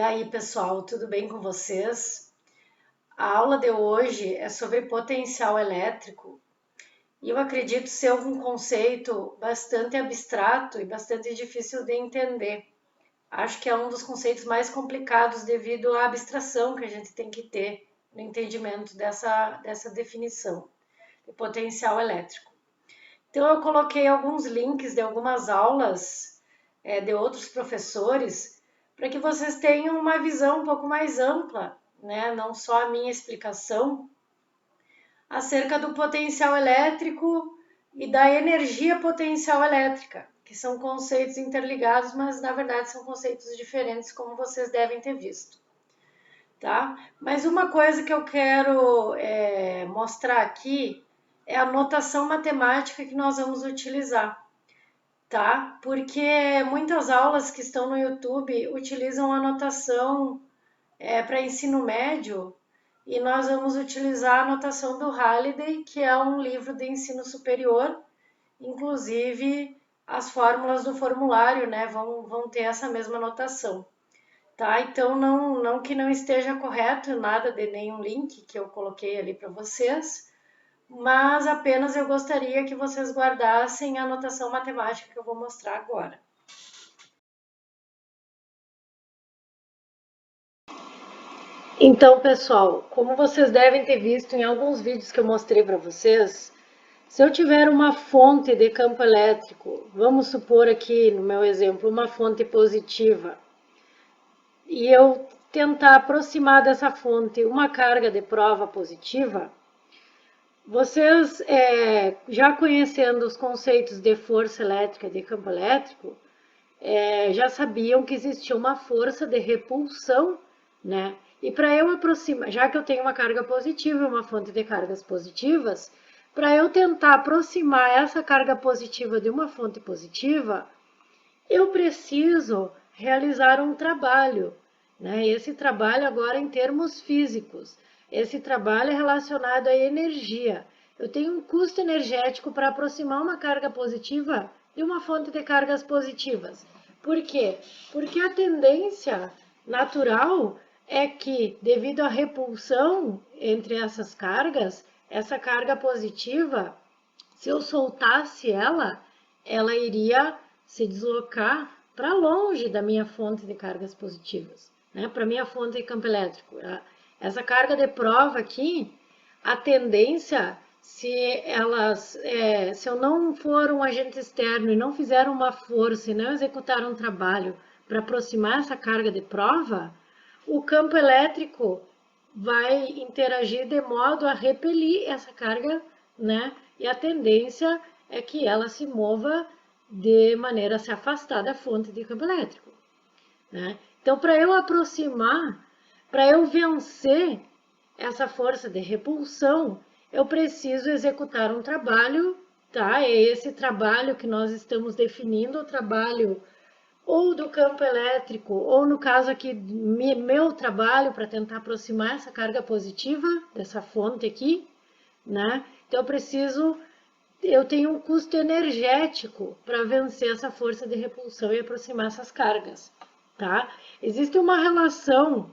aí, pessoal, tudo bem com vocês? A aula de hoje é sobre potencial elétrico e eu acredito ser um conceito bastante abstrato e bastante difícil de entender. Acho que é um dos conceitos mais complicados devido à abstração que a gente tem que ter no entendimento dessa definição de potencial elétrico. Então, eu coloquei alguns links de algumas aulas de outros professores para que vocês tenham uma visão um pouco mais ampla, né? Não só a minha explicação acerca do potencial elétrico e da energia potencial elétrica, que são conceitos interligados, mas na verdade são conceitos diferentes, como vocês devem ter visto. Tá? Mas uma coisa que eu quero mostrar aqui é a notação matemática que nós vamos utilizar, tá? Porque muitas aulas que estão no YouTube utilizam a notação para ensino médio e nós vamos utilizar a notação do Halliday, que é um livro de ensino superior, inclusive as fórmulas do formulário, né, vão ter essa mesma notação. Tá? Então, não que não esteja correto nada de nenhum link que eu coloquei ali para vocês, mas apenas eu gostaria que vocês guardassem a notação matemática que eu vou mostrar agora. Então, pessoal, como vocês devem ter visto em alguns vídeos que eu mostrei para vocês, se eu tiver uma fonte de campo elétrico, vamos supor aqui no meu exemplo, uma fonte positiva, e eu tentar aproximar dessa fonte uma carga de prova positiva, vocês, já conhecendo os conceitos de força elétrica e de campo elétrico, já sabiam que existia uma força de repulsão, né? E para eu aproximar, já que eu tenho uma carga positiva, uma fonte de cargas positivas, para eu tentar aproximar essa carga positiva de uma fonte positiva, eu preciso realizar um trabalho, né? Esse trabalho agora em termos físicos. Esse trabalho é relacionado à energia. Eu tenho um custo energético para aproximar uma carga positiva de uma fonte de cargas positivas. Por quê? Porque a tendência natural é que, devido à repulsão entre essas cargas, essa carga positiva, se eu soltasse ela iria se deslocar para longe da minha fonte de cargas positivas, né? Para minha fonte de campo elétrico. Essa carga de prova aqui, a tendência, se eu não for um agente externo e não fizer uma força e não executar um trabalho para aproximar essa carga de prova, o campo elétrico vai interagir de modo a repelir essa carga, né? E a tendência é que ela se mova de maneira a se afastar da fonte de campo elétrico, né? Então, para eu aproximar, para eu vencer essa força de repulsão, eu preciso executar um trabalho, tá? É esse trabalho que nós estamos definindo, o trabalho ou do campo elétrico, ou no caso aqui, meu trabalho para tentar aproximar essa carga positiva dessa fonte aqui, né? Então, eu tenho um custo energético para vencer essa força de repulsão e aproximar essas cargas, tá? Existe uma relação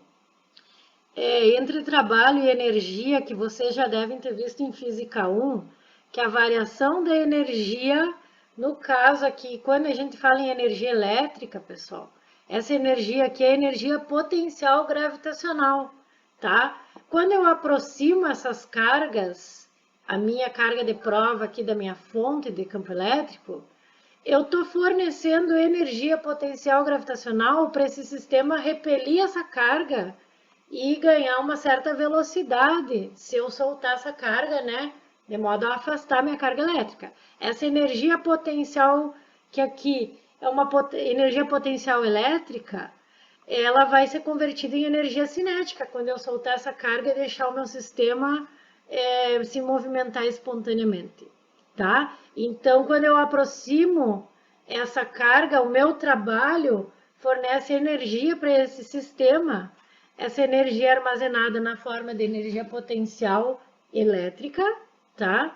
entre trabalho e energia que vocês já devem ter visto em Física 1, que a variação da energia, no caso aqui, quando a gente fala em energia elétrica, pessoal, essa energia aqui é energia potencial gravitacional, tá? Quando eu aproximo essas cargas, a minha carga de prova aqui da minha fonte de campo elétrico, eu estou fornecendo energia potencial gravitacional para esse sistema repelir essa carga e ganhar uma certa velocidade se eu soltar essa carga, né? De modo a afastar minha carga elétrica. Essa energia potencial, que aqui é uma energia potencial elétrica, ela vai ser convertida em energia cinética quando eu soltar essa carga e deixar o meu sistema se movimentar espontaneamente, tá? Então, quando eu aproximo essa carga, o meu trabalho fornece energia para esse sistema. Essa energia é armazenada na forma de energia potencial elétrica, tá?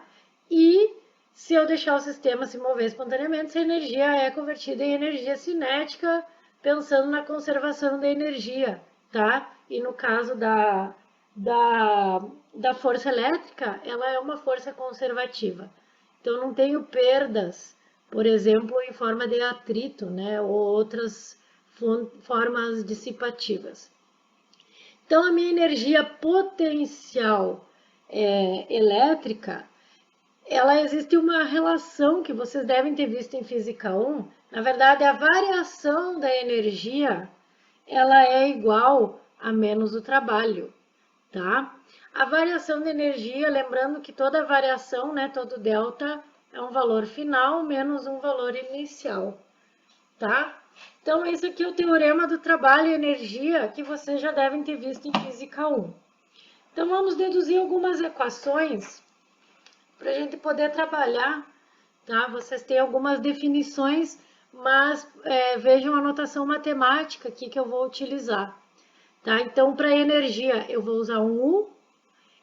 E se eu deixar o sistema se mover espontaneamente, essa energia é convertida em energia cinética pensando na conservação da energia, tá? E no caso da força elétrica, ela é uma força conservativa. Então, não tenho perdas, por exemplo, em forma de atrito, né? Ou outras formas dissipativas. Então, a minha energia potencial elétrica, ela existe uma relação que vocês devem ter visto em Física 1. Na verdade, a variação da energia, ela é igual a menos o trabalho, tá? A variação de energia, lembrando que toda variação, né, todo delta é um valor final menos um valor inicial, tá? Então, esse aqui é o teorema do trabalho e energia que vocês já devem ter visto em Física 1. Então, vamos deduzir algumas equações para a gente poder trabalhar, tá? Vocês têm algumas definições, mas vejam a notação matemática aqui que eu vou utilizar, tá? Então, para energia, eu vou usar um U.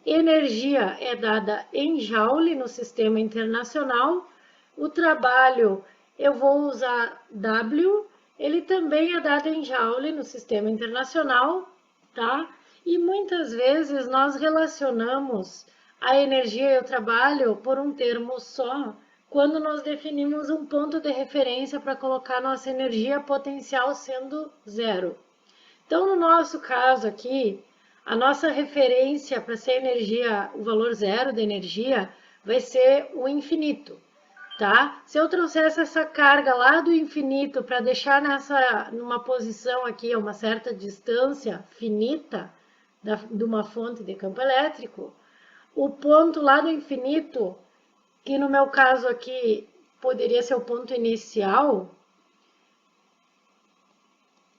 Energia é dada em joule no sistema internacional. O trabalho, eu vou usar W. Ele também é dado em joule no sistema internacional, tá? E muitas vezes nós relacionamos a energia e o trabalho por um termo só, quando nós definimos um ponto de referência para colocar nossa energia potencial sendo zero. Então, no nosso caso aqui, a nossa referência para ser energia, o valor zero da energia, vai ser o infinito, tá? Se eu trouxesse essa carga lá do infinito para deixar numa posição aqui a uma certa distância finita de uma fonte de campo elétrico, o ponto lá do infinito, que no meu caso aqui poderia ser o ponto inicial,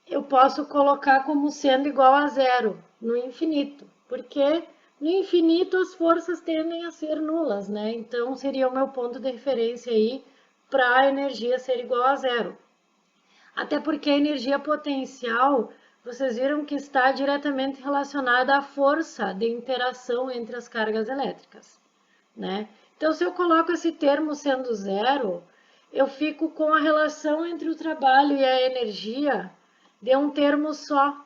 eu posso colocar como sendo igual a zero no infinito, porque no infinito as forças tendem a ser nulas, né? Então seria o meu ponto de referência aí para a energia ser igual a zero. Até porque a energia potencial, vocês viram que está diretamente relacionada à força de interação entre as cargas elétricas, né? Então, se eu coloco esse termo sendo zero, eu fico com a relação entre o trabalho e a energia de um termo só.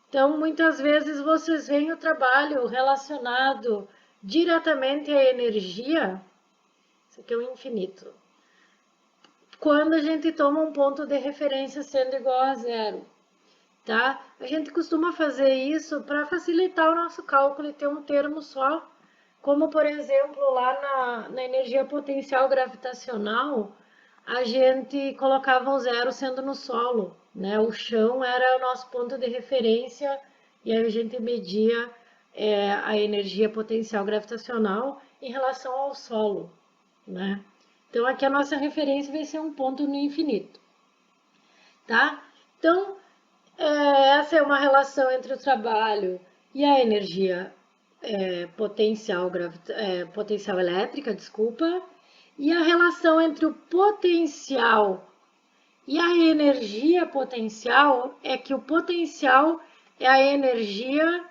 Então, muitas vezes vocês veem o trabalho relacionado diretamente à energia, isso aqui é o infinito, quando a gente toma um ponto de referência sendo igual a zero, tá? A gente costuma fazer isso para facilitar o nosso cálculo e ter um termo só, como por exemplo lá na energia potencial gravitacional, a gente colocava o zero sendo no solo, né? O chão era o nosso ponto de referência e aí a gente media a energia potencial gravitacional em relação ao solo, né? Então aqui a nossa referência vai ser um ponto no infinito, tá? Então essa é uma relação entre o trabalho e a energia potencial elétrica, desculpa, e a relação entre o potencial e a energia potencial é que o potencial é a energia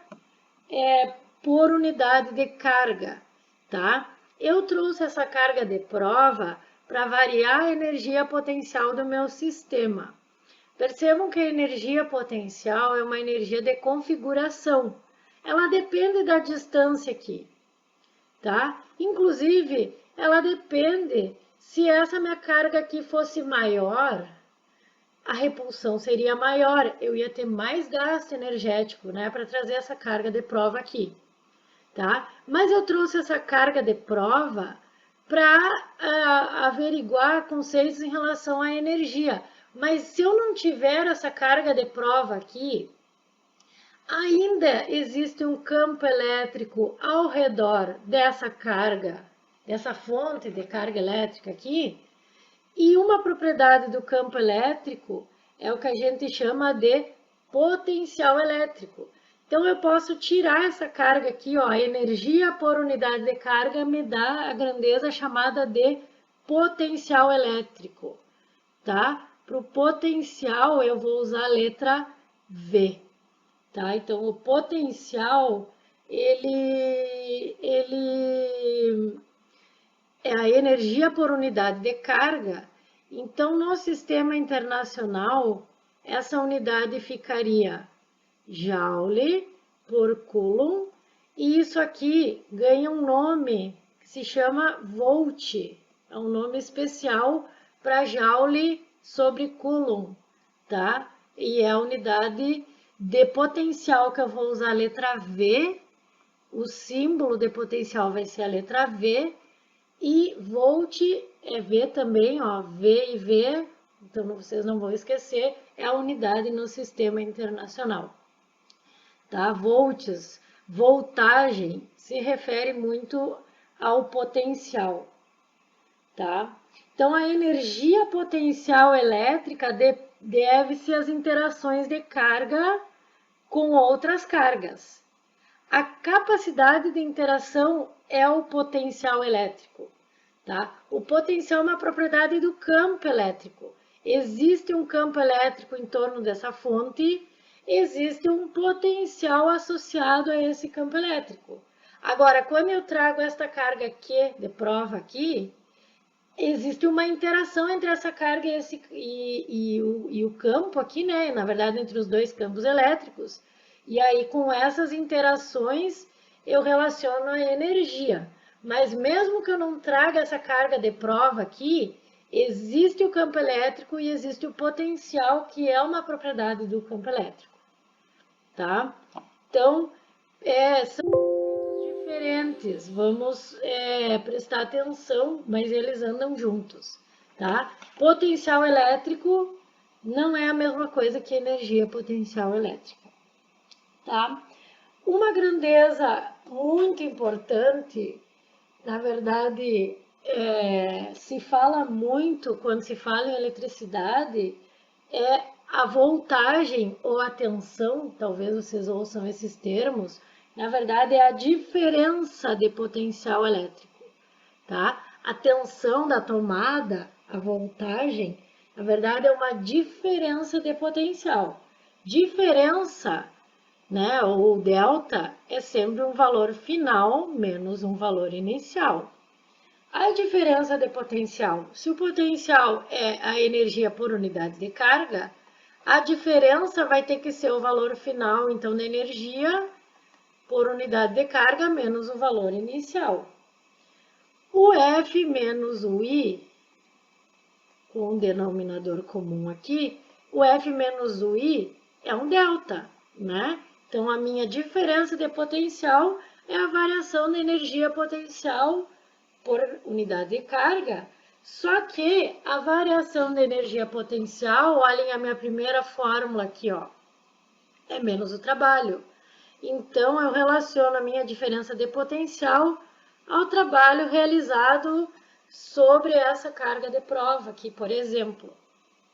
por unidade de carga, tá? Eu trouxe essa carga de prova para variar a energia potencial do meu sistema. Percebam que a energia potencial é uma energia de configuração. Ela depende da distância aqui, tá? Inclusive, ela depende, se essa minha carga aqui fosse maior, a repulsão seria maior, eu ia ter mais gasto energético, né, para trazer essa carga de prova aqui, tá? Mas eu trouxe essa carga de prova para averiguar conceitos em relação à energia. Mas se eu não tiver essa carga de prova aqui, ainda existe um campo elétrico ao redor dessa carga, dessa fonte de carga elétrica aqui, e uma propriedade do campo elétrico é o que a gente chama de potencial elétrico. Então, eu posso tirar essa carga aqui, ó, a energia por unidade de carga me dá a grandeza chamada de potencial elétrico, tá? Para o potencial, eu vou usar a letra V, tá? Então, o potencial, ele é a energia por unidade de carga. Então, no sistema internacional, essa unidade ficaria Joule por Coulomb, e isso aqui ganha um nome que se chama Volt, é um nome especial para Joule sobre Coulomb, tá? E é a unidade de potencial, que eu vou usar a letra V, o símbolo de potencial vai ser a letra V, e Volt é V também, ó, V e V, então vocês não vão esquecer, é a unidade no sistema internacional. Tá? Volts, voltagem, se refere muito ao potencial. Tá? Então, a energia potencial elétrica deve-se às interações de carga com outras cargas. A capacidade de interação é o potencial elétrico. Tá? O potencial é uma propriedade do campo elétrico. Existe um campo elétrico em torno dessa fonte, existe um potencial associado a esse campo elétrico. Agora, quando eu trago esta carga Q de prova aqui, existe uma interação entre essa carga e o campo aqui, né? Na verdade, entre os dois campos elétricos. E aí, com essas interações, eu relaciono a energia. Mas mesmo que eu não traga essa carga de prova aqui, existe o campo elétrico e existe o potencial, que é uma propriedade do campo elétrico. Tá? Então, são diferentes, vamos prestar atenção, mas eles andam juntos, tá? Potencial elétrico não é a mesma coisa que energia potencial elétrica, tá? Uma grandeza muito importante, na verdade, se fala muito quando se fala em eletricidade, é a voltagem ou a tensão, talvez vocês ouçam esses termos, na verdade é a diferença de potencial elétrico, tá? A tensão da tomada, a voltagem, na verdade é uma diferença de potencial. Diferença, né, ou delta, é sempre um valor final menos um valor inicial. A diferença de potencial, se o potencial é a energia por unidade de carga, a diferença vai ter que ser o valor final, então, da energia por unidade de carga menos o valor inicial. O F menos o I, com um denominador comum aqui, o F menos o I é um delta, né? Então, a minha diferença de potencial é a variação da energia potencial por unidade de carga, só que a variação da energia potencial, olhem a minha primeira fórmula aqui, ó, é menos o trabalho. Então, eu relaciono a minha diferença de potencial ao trabalho realizado sobre essa carga de prova aqui, por exemplo,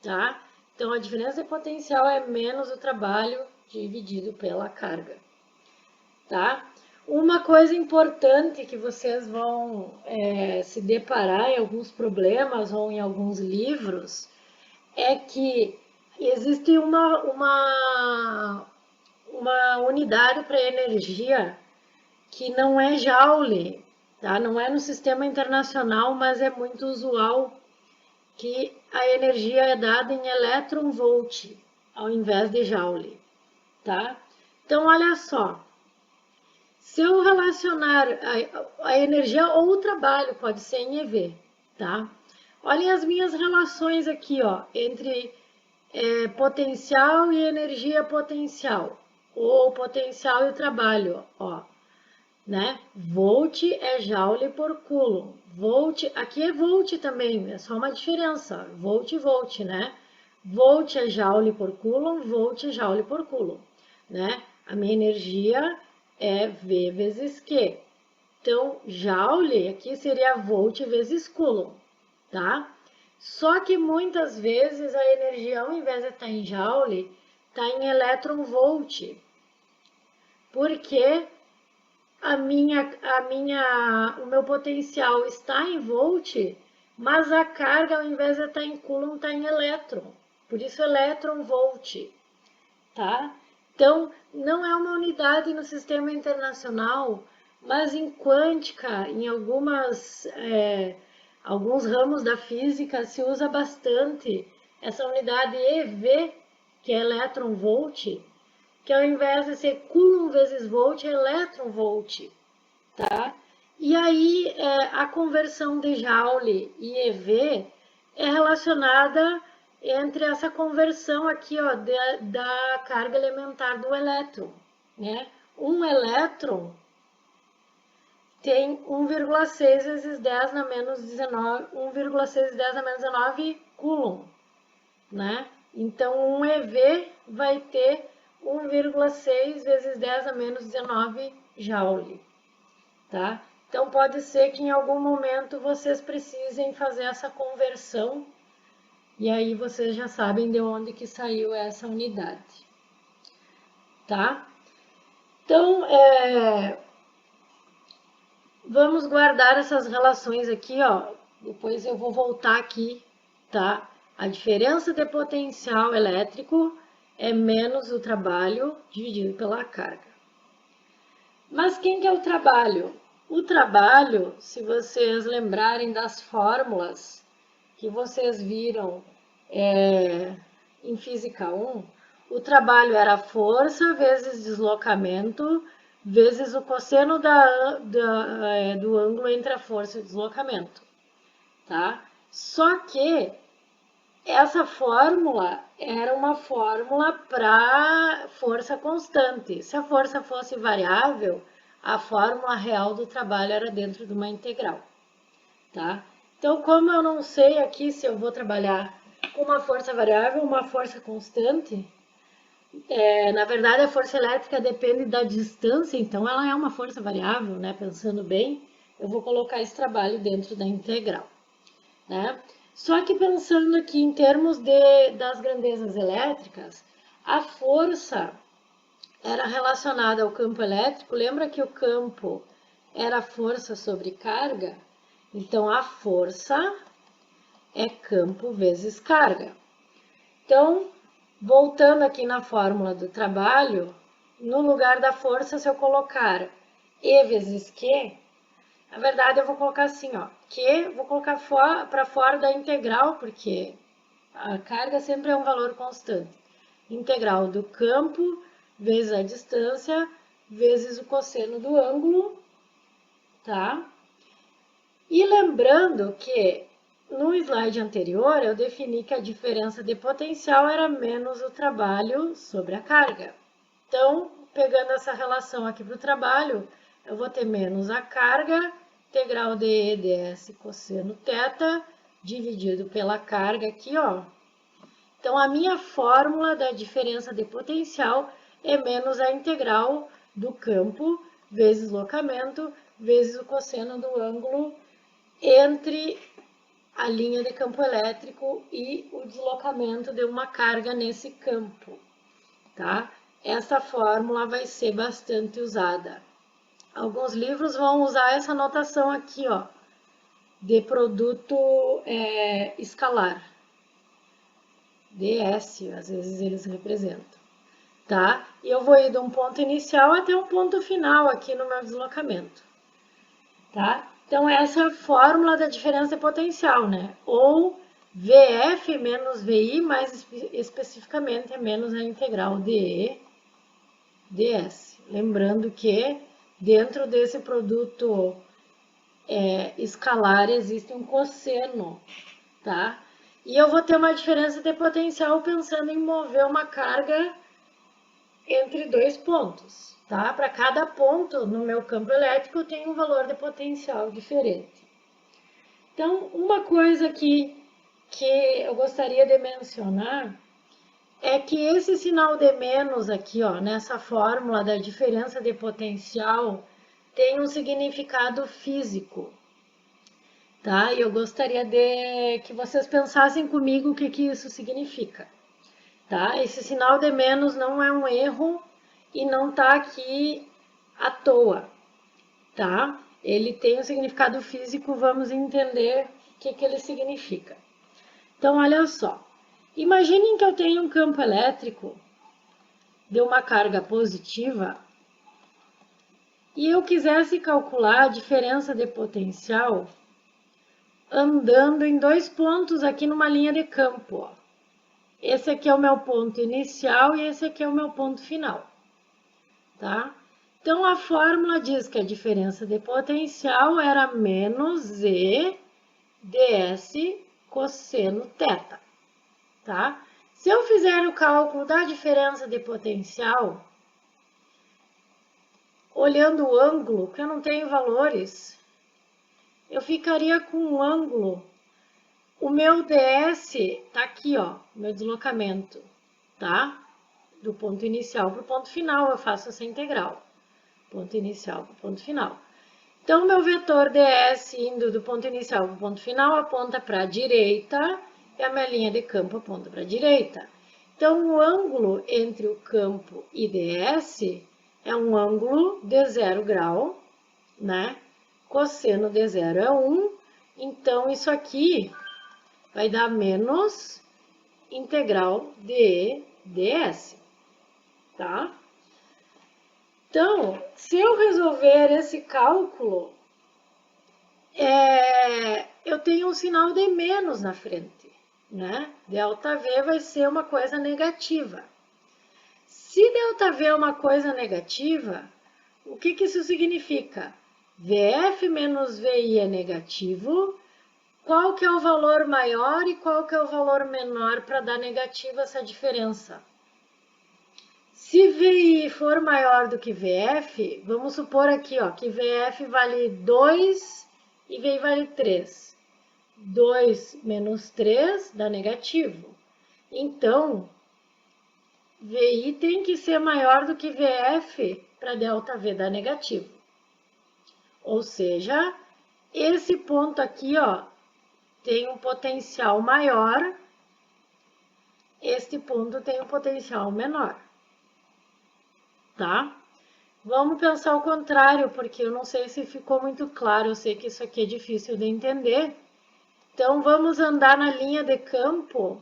tá? Então, a diferença de potencial é menos o trabalho dividido pela carga, tá? Uma coisa importante que vocês vão se deparar em alguns problemas ou em alguns livros é que existe uma unidade para energia que não é Joule, tá? Não é no sistema internacional, mas é muito usual que a energia é dada em elétron-volt ao invés de Joule, tá? Então, olha só. Se eu relacionar a energia ou o trabalho, pode ser em EV, tá? Olhem as minhas relações aqui, ó, entre potencial e energia potencial, ou potencial e o trabalho, ó, né? Volt é Joule por Coulomb. Volt, aqui é Volt também, é só uma diferença, Volt e Volt, né? Volt é Joule por Coulomb, Volt é Joule por Coulomb, né? A minha energia é V vezes Q. Então, Joule aqui seria Volt vezes Coulomb, tá? Só que muitas vezes a energia, ao invés de estar em Joule, está em elétron-volt. Porque o meu potencial está em volt, mas a carga, ao invés de estar em Coulomb, está em elétron. Por isso, elétron-volt, tá? Então, não é uma unidade no sistema internacional, mas em quântica, em alguns ramos da física, se usa bastante essa unidade EV, que é elétron-volt, que ao invés de ser Coulomb vezes Volt, é elétron-volt, tá? E aí, a conversão de Joule e EV é relacionada entre essa conversão aqui, ó, da carga elementar do elétron, né? Um elétron tem 1,6 vezes 10 na menos 19, 1,6 vezes 10 na menos 19 Coulomb, né? Então, um EV vai ter 1,6 vezes 10 a menos 19 Joule, tá? Então, pode ser que em algum momento vocês precisem fazer essa conversão e aí vocês já sabem de onde que saiu essa unidade, tá? Então, vamos guardar essas relações aqui, ó. Depois eu vou voltar aqui, tá? A diferença de potencial elétrico é menos o trabalho dividido pela carga. Mas quem que é o trabalho? O trabalho, se vocês lembrarem das fórmulas que vocês viram em Física 1, o trabalho era força vezes deslocamento vezes o cosseno do ângulo entre a força e o deslocamento, tá? Só que essa fórmula era uma fórmula para força constante. Se a força fosse variável, a fórmula real do trabalho era dentro de uma integral, tá? Então, como eu não sei aqui se eu vou trabalhar com uma força variável ou uma força constante, na verdade a força elétrica depende da distância, então ela é uma força variável, né? Pensando bem, eu vou colocar esse trabalho dentro da integral, né? Só que pensando aqui em termos das grandezas elétricas, a força era relacionada ao campo elétrico. Lembra que o campo era força sobre carga? Então, a força é campo vezes carga. Então, voltando aqui na fórmula do trabalho, no lugar da força, se eu colocar E vezes Q, na verdade, eu vou colocar assim, ó, que vou colocar para fora da integral, porque a carga sempre é um valor constante. Integral do campo vezes a distância vezes o cosseno do ângulo, tá? E lembrando que no slide anterior eu defini que a diferença de potencial era menos o trabalho sobre a carga. Então, pegando essa relação aqui para o trabalho, eu vou ter menos a carga, integral de E ds cosseno θ, dividido pela carga aqui, ó. Então, a minha fórmula da diferença de potencial é menos a integral do campo vezes deslocamento vezes o cosseno do ângulo entre a linha de campo elétrico e o deslocamento de uma carga nesse campo, tá? Essa fórmula vai ser bastante usada. Alguns livros vão usar essa notação aqui, ó, de produto escalar. ds, às vezes eles representam, tá? E eu vou ir de um ponto inicial até um ponto final aqui no meu deslocamento, tá? Então, essa é a fórmula da diferença de potencial, né? Ou VF menos VI, mais especificamente é menos a integral de ds. Lembrando que dentro desse produto escalar existe um cosseno, tá? E eu vou ter uma diferença de potencial pensando em mover uma carga entre dois pontos, tá? Para cada ponto no meu campo elétrico tem um valor de potencial diferente. Então, uma coisa que eu gostaria de mencionar é que esse sinal de menos aqui, ó, nessa fórmula da diferença de potencial, tem um significado físico, tá? E eu gostaria de que vocês pensassem comigo o que isso significa, tá? Esse sinal de menos não é um erro e não tá aqui à toa, tá? Ele tem um significado físico, vamos entender o que ele significa. Então, olha só. Imaginem que eu tenho um campo elétrico de uma carga positiva e eu quisesse calcular a diferença de potencial andando em dois pontos aqui numa linha de campo, ó. Esse aqui é o meu ponto inicial e esse aqui é o meu ponto final, tá? Então, a fórmula diz que a diferença de potencial era menos Z ds cosseno θ, tá? Se eu fizer o cálculo da diferença de potencial, olhando o ângulo, que eu não tenho valores, eu ficaria com um ângulo. O meu ds tá aqui, ó, meu deslocamento, tá? Do ponto inicial para o ponto final, eu faço essa integral. Ponto inicial para o ponto final. Então, meu vetor ds indo do ponto inicial para o ponto final aponta para a direita e a minha linha de campo aponta para a direita. Então, o ângulo entre o campo e ds é um ângulo de 0 grau, né? Cosseno de 0 é 1, então isso aqui vai dar menos integral de ds, tá? Então, se eu resolver esse cálculo, eu tenho um sinal de menos na frente, né? ΔV vai ser uma coisa negativa. Se ΔV é uma coisa negativa, o que isso significa? VF menos VI é negativo. Qual que é o valor maior e qual que é o valor menor para dar negativa essa diferença? Se VI for maior do que VF, vamos supor aqui, ó, que VF vale 2 e VI vale 3. 2 menos 3 dá negativo. Então, VI tem que ser maior do que VF para ΔV dar negativo. Ou seja, esse ponto aqui, ó, tem um potencial maior, este ponto tem um potencial menor, tá? Vamos pensar o contrário, porque eu não sei se ficou muito claro, eu sei que isso aqui é difícil de entender. Então, vamos andar na linha de campo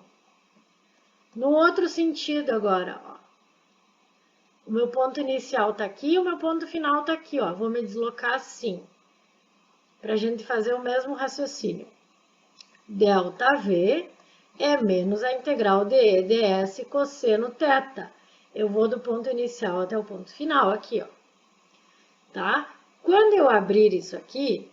no outro sentido agora, ó. O meu ponto inicial está aqui, o meu ponto final está aqui, ó. Vou me deslocar assim, para a gente fazer o mesmo raciocínio. ΔV é menos a integral de E ds cosseno θ. Eu vou do ponto inicial até o ponto final aqui, ó. Tá? Quando eu abrir isso aqui,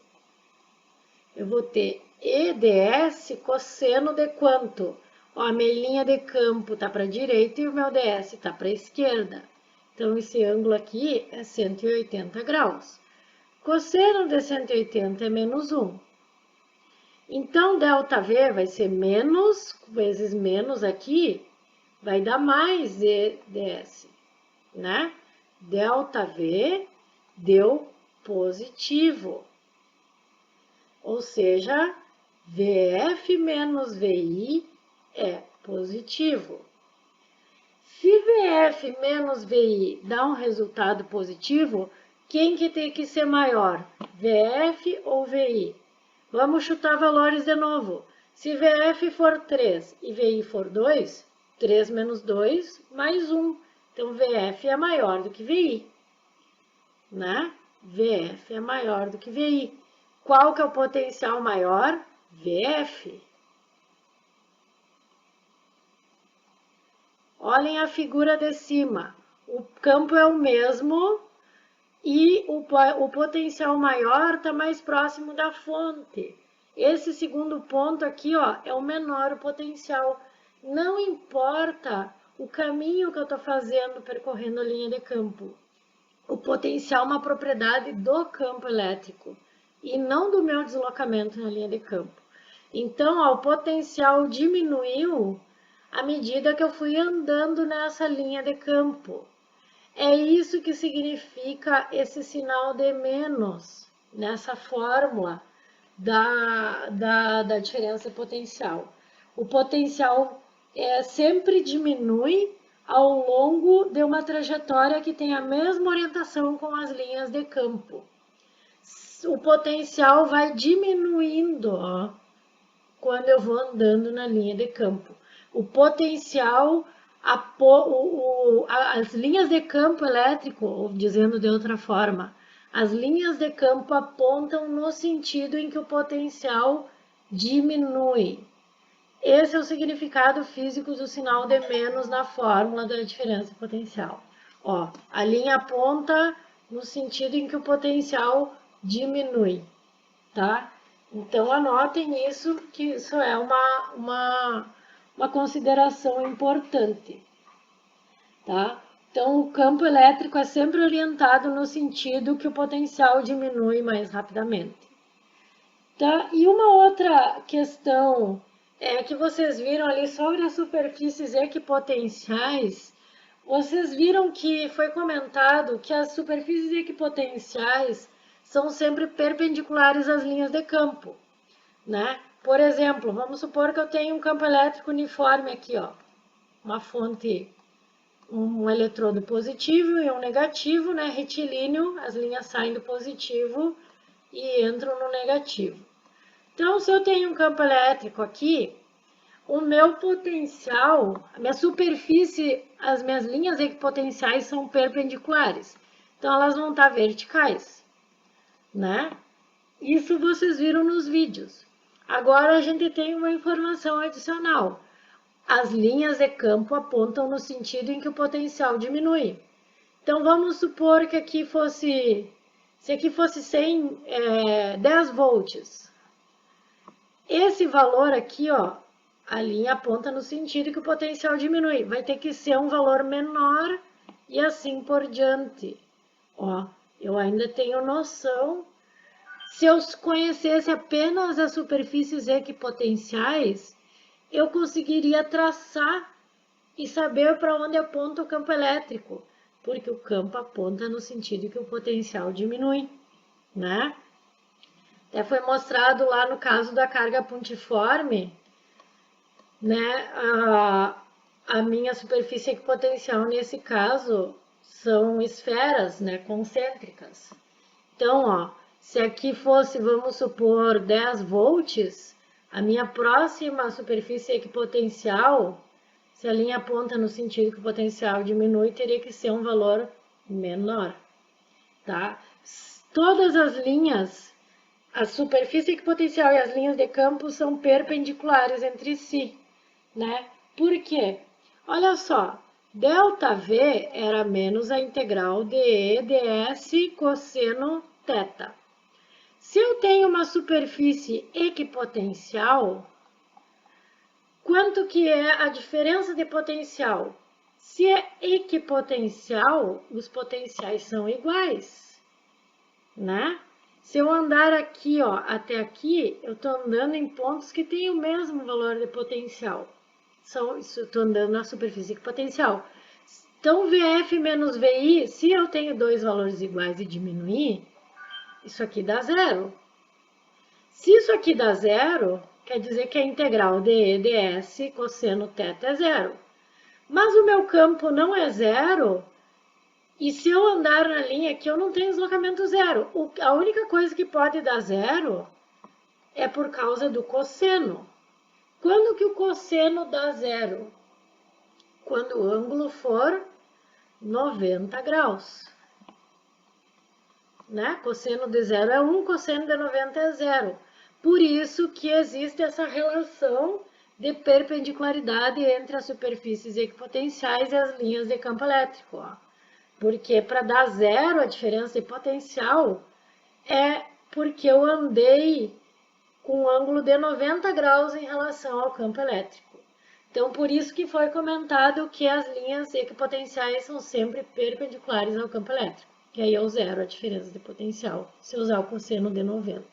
eu vou ter E ds cosseno de quanto? Ó, a minha linha de campo está para a direita e o meu ds está para a esquerda. Então, esse ângulo aqui é 180 graus. Cosseno de 180 é menos 1. Então, ΔV vai ser menos, vezes menos aqui, vai dar mais ds, né? ΔV deu positivo. Ou seja, VF menos VI é positivo. Se VF menos VI dá um resultado positivo, quem que tem que ser maior? VF ou VI? Vamos chutar valores de novo. Se VF for 3 e VI for 2, 3 menos 2 mais 1. Então, VF é maior do que VI, né? VF é maior do que VI. Qual que é o potencial maior? VF. Olhem a figura de cima. O campo é o mesmo e o potencial maior está mais próximo da fonte. Esse segundo ponto aqui, ó, é o menor potencial. Não importa o caminho que eu estou fazendo percorrendo a linha de campo. O potencial é uma propriedade do campo elétrico e não do meu deslocamento na linha de campo. Então, ó, o potencial diminuiu à medida que eu fui andando nessa linha de campo. É isso que significa esse sinal de menos nessa fórmula da diferença potencial. O potencial sempre diminui ao longo de uma trajetória que tem a mesma orientação com as linhas de campo. O potencial vai diminuindo, ó, quando eu vou andando na linha de campo. O potencial, as linhas de campo elétrico, ou dizendo de outra forma, as linhas de campo apontam no sentido em que o potencial diminui. Esse é o significado físico do sinal de menos na fórmula da diferença potencial. Ó, a linha aponta no sentido em que o potencial diminui, tá? Então, anotem isso, que isso é uma consideração importante, tá? Então, o campo elétrico é sempre orientado no sentido que o potencial diminui mais rapidamente. Tá? E uma outra questão que vocês viram ali sobre as superfícies equipotenciais, vocês viram que foi comentado que as superfícies equipotenciais são sempre perpendiculares às linhas de campo, né? Por exemplo, vamos supor que eu tenho um campo elétrico uniforme aqui, ó, uma fonte, um eletrodo positivo e um negativo, né? Retilíneo, as linhas saem do positivo e entram no negativo. Então, se eu tenho um campo elétrico aqui, o meu potencial, a minha superfície, as minhas linhas equipotenciais são perpendiculares. Então, elas vão estar verticais, né? Isso vocês viram nos vídeos. Agora, a gente tem uma informação adicional. As linhas de campo apontam no sentido em que o potencial diminui. Então, vamos supor que aqui fosse, se aqui fosse 10 volts. Esse valor aqui, ó, a linha aponta no sentido que o potencial diminui. Vai ter que ser um valor menor e assim por diante. Ó, eu ainda tenho noção. Se eu conhecesse apenas as superfícies equipotenciais, eu conseguiria traçar e saber para onde aponta o campo elétrico, porque o campo aponta no sentido que o potencial diminui, né? Até foi mostrado lá no caso da carga pontiforme, né? A minha superfície equipotencial, nesse caso, são esferas, né, concêntricas. Então, ó, se aqui fosse, vamos supor, 10 volts, a minha próxima superfície equipotencial, se a linha aponta no sentido que o potencial diminui, teria que ser um valor menor, tá? Todas as linhas, a superfície equipotencial e as linhas de campo são perpendiculares entre si, né? Por quê? Olha só, ΔV era menos a integral de E ds cosseno θ. Se eu tenho uma superfície equipotencial, quanto que é a diferença de potencial? Se é equipotencial, os potenciais são iguais, né? Se eu andar aqui, ó, até aqui, eu estou andando em pontos que têm o mesmo valor de potencial. Estou andando na superfície equipotencial. Então, VF menos VI, se eu tenho dois valores iguais e diminuir, isso aqui dá zero. Se isso aqui dá zero, quer dizer que a integral de E ds cosseno θ é zero. Mas o meu campo não é zero, e se eu andar na linha aqui, eu não tenho deslocamento zero. A única coisa que pode dar zero é por causa do cosseno. Quando que o cosseno dá zero? Quando o ângulo for 90 graus. Né? Cosseno de zero é 1, cosseno de 90 é zero. Por isso que existe essa relação de perpendicularidade entre as superfícies equipotenciais e as linhas de campo elétrico. Ó. Porque para dar zero a diferença de potencial é porque eu andei com um ângulo de 90 graus em relação ao campo elétrico. Então, por isso que foi comentado que as linhas equipotenciais são sempre perpendiculares ao campo elétrico, que aí é o zero a diferença de potencial, se usar o cosseno de 90.